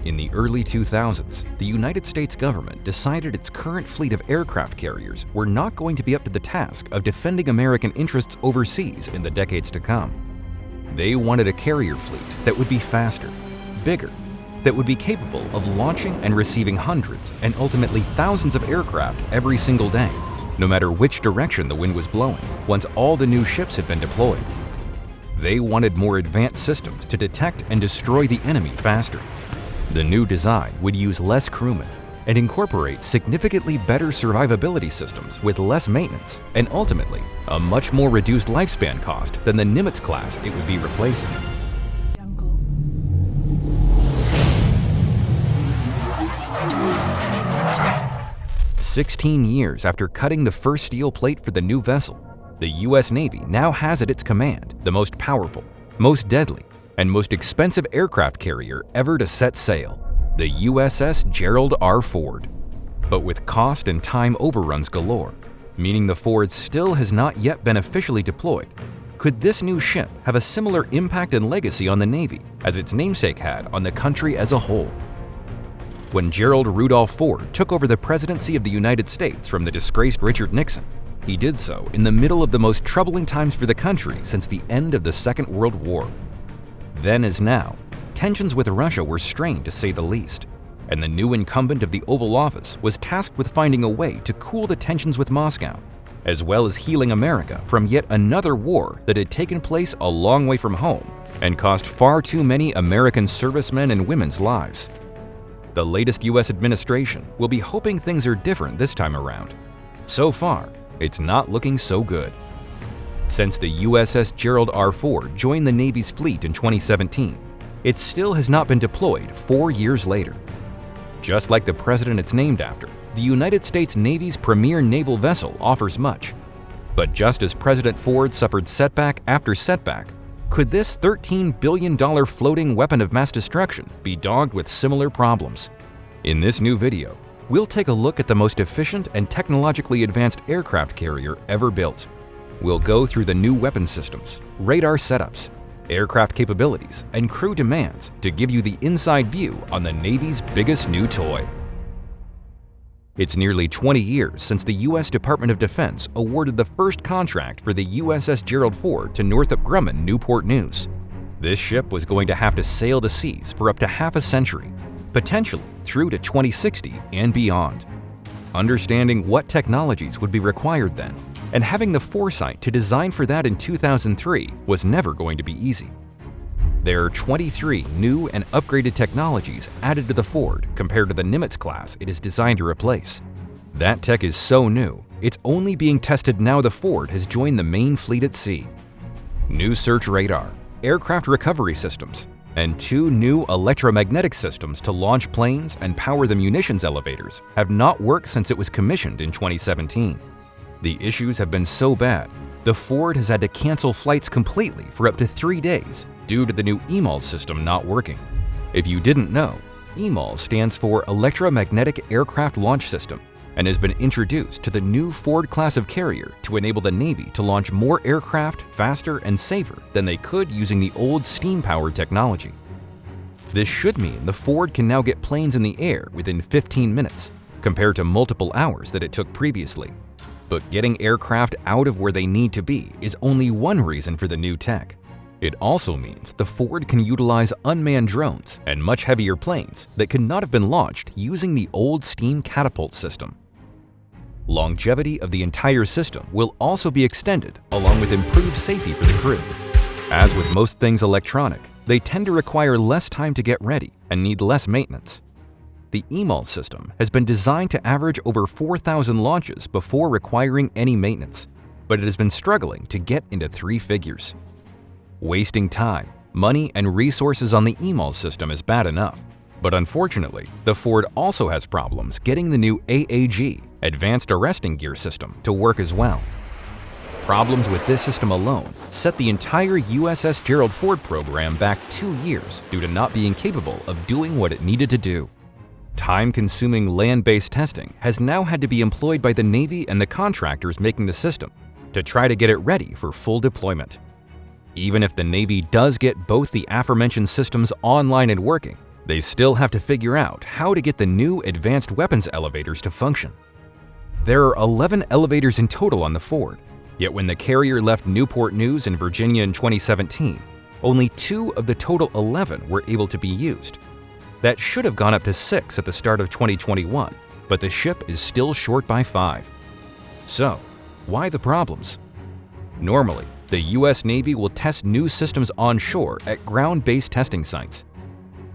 In the early 2000s, the United States government decided its current fleet of aircraft carriers were not going to be up to the task of defending American interests overseas in the decades to come. They wanted a carrier fleet that would be faster, bigger, that would be capable of launching and receiving hundreds and ultimately thousands of aircraft every single day, no matter which direction the wind was blowing, once all the new ships had been deployed. They wanted more advanced systems to detect and destroy the enemy faster. The new design would use less crewmen and incorporate significantly better survivability systems with less maintenance and ultimately a much more reduced lifespan cost than the Nimitz class it would be replacing. 16 years after cutting the first steel plate for the new vessel, the U.S. Navy now has at its command the most powerful, most deadly, and most expensive aircraft carrier ever to set sail, the USS Gerald R. Ford. But with cost and time overruns galore, meaning the Ford still has not yet been officially deployed, could this new ship have a similar impact and legacy on the Navy as its namesake had on the country as a whole? When Gerald Rudolph Ford took over the presidency of the United States from the disgraced Richard Nixon, he did so in the middle of the most troubling times for the country since the end of the Second World War. Then as now, tensions with Russia were strained to say the least, and the new incumbent of the Oval Office was tasked with finding a way to cool the tensions with Moscow, as well as healing America from yet another war that had taken place a long way from home and cost far too many American servicemen and women's lives. The latest U.S. administration will be hoping things are different this time around. So far, it's not looking so good. Since the USS Gerald R. Ford joined the Navy's fleet in 2017, it still has not been deployed 4 years later. Just like the president it's named after, the United States Navy's premier naval vessel offers much. But just as President Ford suffered setback after setback, could this $13 billion floating weapon of mass destruction be dogged with similar problems? In this new video, we'll take a look at the most efficient and technologically advanced aircraft carrier ever built. We'll go through the new weapon systems, radar setups, aircraft capabilities, and crew demands to give you the inside view on the Navy's biggest new toy. It's nearly 20 years since the U.S. Department of Defense awarded the first contract for the USS Gerald Ford to Northrop Grumman Newport News. This ship was going to have to sail the seas for up to half a century, potentially through to 2060 and beyond. Understanding what technologies would be required then, and having the foresight to design for that in 2003 was never going to be easy. There are 23 new and upgraded technologies added to the Ford compared to the Nimitz class it is designed to replace. That tech is so new, it's only being tested now the Ford has joined the main fleet at sea. New search radar, aircraft recovery systems, and 2 new electromagnetic systems to launch planes and power the munitions elevators have not worked since it was commissioned in 2017. The issues have been so bad, the Ford has had to cancel flights completely for up to 3 days due to the new EMALS system not working. If you didn't know, EMALS stands for Electromagnetic Aircraft Launch System and has been introduced to the new Ford class of carrier to enable the Navy to launch more aircraft faster and safer than they could using the old steam-powered technology. This should mean the Ford can now get planes in the air within 15 minutes, compared to multiple hours that it took previously. But getting aircraft out of where they need to be is only one reason for the new tech. It also means the Ford can utilize unmanned drones and much heavier planes that could not have been launched using the old steam catapult system. Longevity of the entire system will also be extended along with improved safety for the crew. As with most things electronic, they tend to require less time to get ready and need less maintenance. The EMALS system has been designed to average over 4,000 launches before requiring any maintenance, but it has been struggling to get into 3 figures. Wasting time, money, and resources on the EMALS system is bad enough, but unfortunately, the Ford also has problems getting the new AAG, Advanced Arresting Gear system, to work as well. Problems with this system alone set the entire USS Gerald Ford program back 2 years due to not being capable of doing what it needed to do. Time-consuming land-based testing has now had to be employed by the Navy and the contractors making the system to try to get it ready for full deployment. Even if the Navy does get both the aforementioned systems online and working, They still have to figure out how to get the new advanced weapons elevators to function. There are 11 elevators in total on the Ford, yet when the carrier left Newport News in Virginia in 2017, only 2 of the total 11 were able to be used. That should have gone up to 6 at the start of 2021, but the ship is still short by 5. So, why the problems? Normally, the US Navy will test new systems onshore at ground-based testing sites.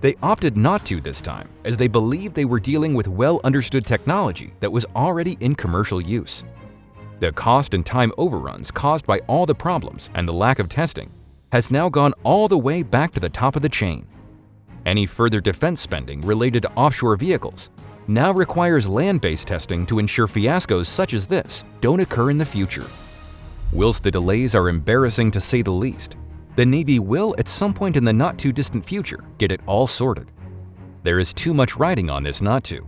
They opted not to this time, as they believed they were dealing with well-understood technology that was already in commercial use. The cost and time overruns caused by all the problems and the lack of testing has now gone all the way back to the top of the chain. Any further defense spending related to offshore vehicles now requires land-based testing to ensure fiascos such as this don't occur in the future. Whilst the delays are embarrassing to say the least, the Navy will at some point in the not-too-distant future get it all sorted. There is too much riding on this not to.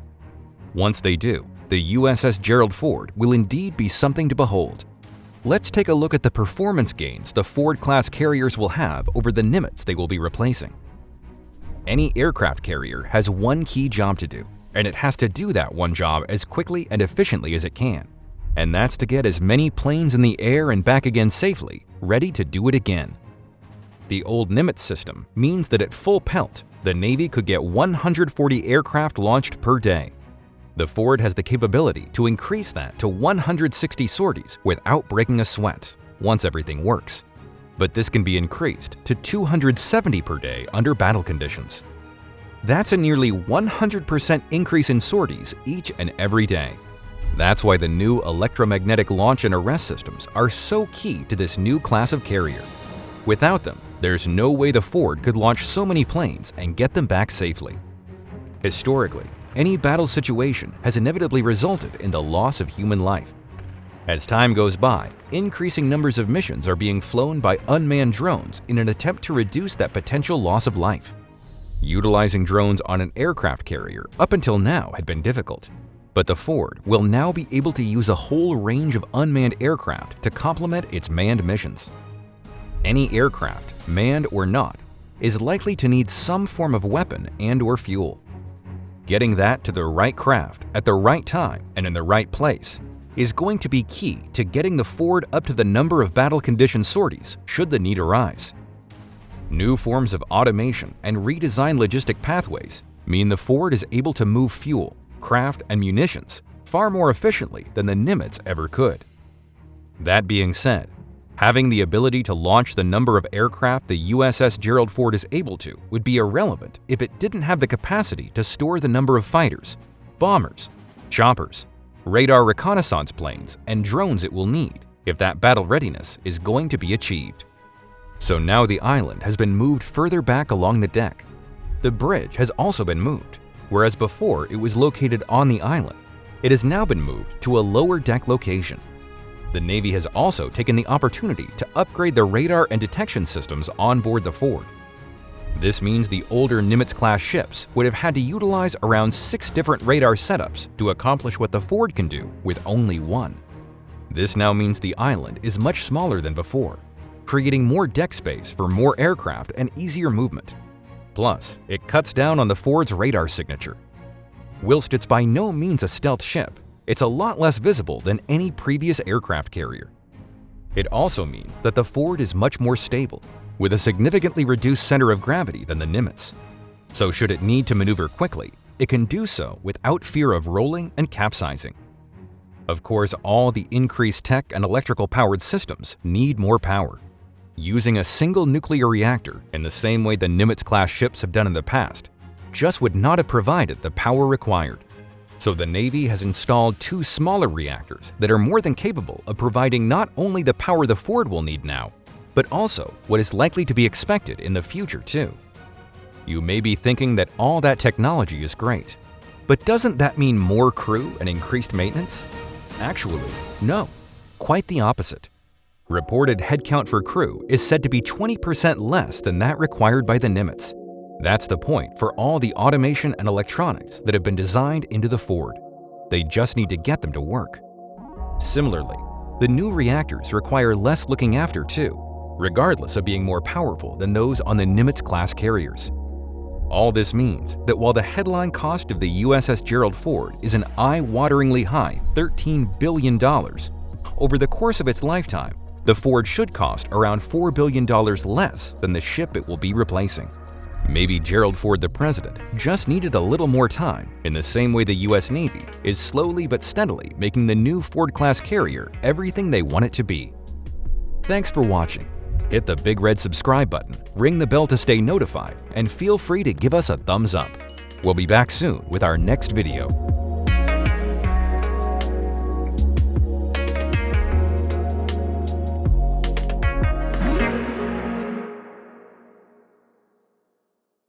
Once they do, the USS Gerald Ford will indeed be something to behold. Let's take a look at the performance gains the Ford-class carriers will have over the Nimitz they will be replacing. Any aircraft carrier has one key job to do, and it has to do that one job as quickly and efficiently as it can. And that's to get as many planes in the air and back again safely, ready to do it again. The old Nimitz system means that at full pelt, the Navy could get 140 aircraft launched per day. The Ford has the capability to increase that to 160 sorties without breaking a sweat, once everything works. But this can be increased to 270 per day under battle conditions. That's a nearly 100% increase in sorties each and every day. That's why the new electromagnetic launch and arrest systems are so key to this new class of carrier. Without them, there's no way the Ford could launch so many planes and get them back safely. Historically, any battle situation has inevitably resulted in the loss of human life. As time goes by, increasing numbers of missions are being flown by unmanned drones in an attempt to reduce that potential loss of life. Utilizing drones on an aircraft carrier up until now had been difficult, but the Ford will now be able to use a whole range of unmanned aircraft to complement its manned missions. Any aircraft, manned or not, is likely to need some form of weapon and/or fuel. Getting that to the right craft at the right time and in the right place is going to be key to getting the Ford up to the number of battle condition sorties should the need arise. New forms of automation and redesigned logistic pathways mean the Ford is able to move fuel, craft, and munitions far more efficiently than the Nimitz ever could. That being said, having the ability to launch the number of aircraft the USS Gerald Ford is able to would be irrelevant if it didn't have the capacity to store the number of fighters, bombers, choppers, radar reconnaissance planes, and drones it will need if that battle readiness is going to be achieved. So now the island has been moved further back along the deck. The bridge has also been moved, whereas before it was located on the island. It has now been moved to a lower deck location. The Navy has also taken the opportunity to upgrade the radar and detection systems on board the Ford. This means the older Nimitz-class ships would have had to utilize around 6 different radar setups to accomplish what the Ford can do with only one. This now means the island is much smaller than before, creating more deck space for more aircraft and easier movement. Plus, it cuts down on the Ford's radar signature. Whilst it's by no means a stealth ship, it's a lot less visible than any previous aircraft carrier. It also means that the Ford is much more stable, with a significantly reduced center of gravity than the Nimitz. So should it need to maneuver quickly, it can do so without fear of rolling and capsizing. Of course, all the increased tech and electrical-powered systems need more power. Using a single nuclear reactor in the same way the Nimitz-class ships have done in the past just would not have provided the power required. So the Navy has installed 2 smaller reactors that are more than capable of providing not only the power the Ford will need now, but also what is likely to be expected in the future too. You may be thinking that all that technology is great, but doesn't that mean more crew and increased maintenance? Actually, no, quite the opposite. Reported headcount for crew is said to be 20% less than that required by the Nimitz. That's the point for all the automation and electronics that have been designed into the Ford. They just need to get them to work. Similarly, the new reactors require less looking after too, regardless of being more powerful than those on the Nimitz-class carriers. All this means that while the headline cost of the USS Gerald Ford is an eye-wateringly high $13 billion, over the course of its lifetime, the Ford should cost around $4 billion less than the ship it will be replacing. Maybe Gerald Ford, the president, just needed a little more time, in the same way the US Navy is slowly but steadily making the new Ford-class carrier everything they want it to be. Thanks for watching. Hit the big red subscribe button, ring the bell to stay notified, and feel free to give us a thumbs up. We'll be back soon with our next video.